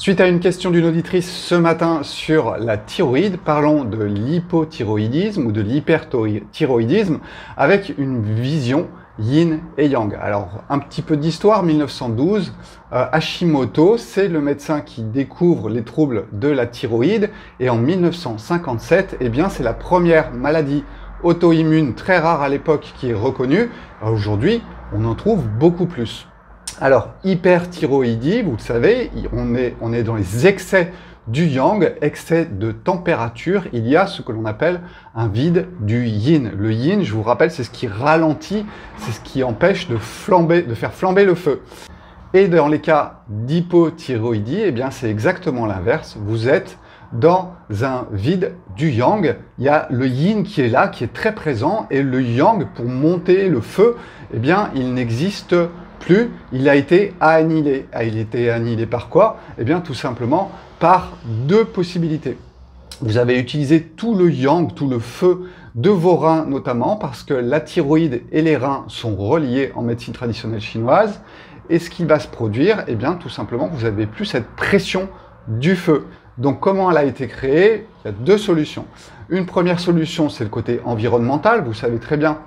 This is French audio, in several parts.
Suite à une question d'une auditrice ce matin sur la thyroïde, parlons de l'hypothyroïdisme ou de l'hyperthyroïdisme avec une vision yin et yang. Alors, un petit peu d'histoire, 1912, Hashimoto, c'est le médecin qui découvre les troubles de la thyroïde et en 1957, eh bien, c'est la première maladie auto-immune très rare à l'époque qui est reconnue. Aujourd'hui, on en trouve beaucoup plus. Alors, hyperthyroïdie, vous le savez, on est dans les excès du yang, excès de température. Il y a ce que l'on appelle un vide du yin. Le yin, je vous rappelle, c'est ce qui ralentit, c'est ce qui empêche de faire flamber le feu. Et dans les cas d'hypothyroïdie, eh bien, c'est exactement l'inverse. Vous êtes dans un vide du yang. Il y a le yin qui est là, qui est très présent, et le yang, pour monter le feu, eh bien, il n'existe plus, il a été annihilé. Il a été annihilé par quoi? Eh bien, tout simplement par deux possibilités. Vous avez utilisé tout le yang, tout le feu de vos reins notamment, parce que la thyroïde et les reins sont reliés en médecine traditionnelle chinoise. Et ce qui va se produire, eh bien, tout simplement, vous n'avez plus cette pression du feu. Donc, comment elle a été créée? Il y a deux solutions. Une première solution, c'est le côté environnemental. Vous savez très bien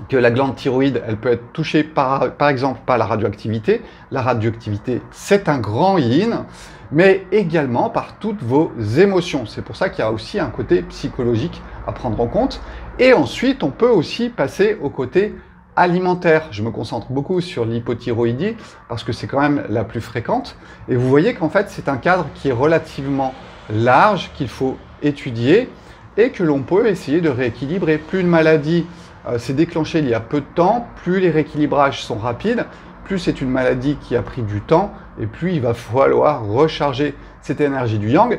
que la glande thyroïde, elle peut être touchée par exemple par la radioactivité. La radioactivité, c'est un grand yin, mais également par toutes vos émotions. C'est pour ça qu'il y a aussi un côté psychologique à prendre en compte. Et ensuite, on peut aussi passer au côté alimentaire. Je me concentre beaucoup sur l'hypothyroïdie parce que c'est quand même la plus fréquente. Et vous voyez qu'en fait, c'est un cadre qui est relativement large, qu'il faut étudier et que l'on peut essayer de rééquilibrer. Plus une maladie s'est déclenchée il y a peu de temps, plus les rééquilibrages sont rapides, plus c'est une maladie qui a pris du temps et plus il va falloir recharger cette énergie du yang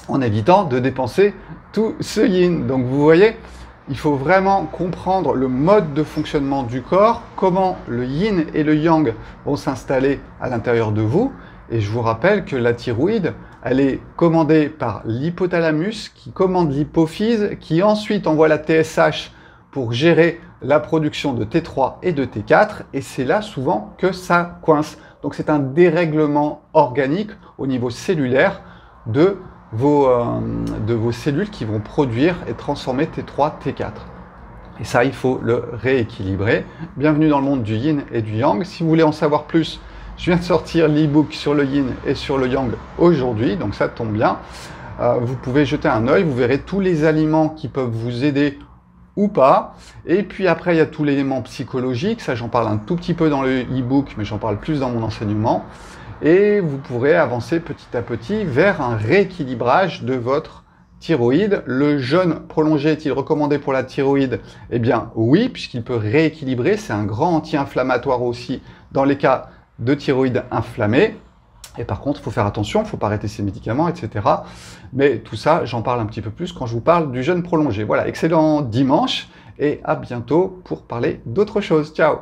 en évitant de dépenser tout ce yin. Donc vous voyez, il faut vraiment comprendre le mode de fonctionnement du corps, comment le yin et le yang vont s'installer à l'intérieur de vous. Et je vous rappelle que la thyroïde, elle est commandée par l'hypothalamus qui commande l'hypophyse, qui ensuite envoie la TSH pour gérer la production de T3 et de T4. Et c'est là souvent que ça coince. Donc c'est un dérèglement organique au niveau cellulaire de vos cellules qui vont produire et transformer T3, T4. Et ça, il faut le rééquilibrer. Bienvenue dans le monde du yin et du yang. Si vous voulez en savoir plus, je viens de sortir l'e-book sur le yin et sur le yang aujourd'hui, donc ça tombe bien. Vous pouvez jeter un œil, vous verrez tous les aliments qui peuvent vous aider ou pas. Et puis après, il y a tout l'élément psychologique. Ça, j'en parle un tout petit peu dans le e-book, mais j'en parle plus dans mon enseignement. Et vous pourrez avancer petit à petit vers un rééquilibrage de votre thyroïde. Le jeûne prolongé est-il recommandé pour la thyroïde? Eh bien oui, puisqu'il peut rééquilibrer. C'est un grand anti-inflammatoire aussi dans les cas de thyroïde inflammée. Et par contre, il faut faire attention, il ne faut pas arrêter ses médicaments, etc. Mais tout ça, j'en parle un petit peu plus quand je vous parle du jeûne prolongé. Voilà, excellent dimanche et à bientôt pour parler d'autre chose. Ciao!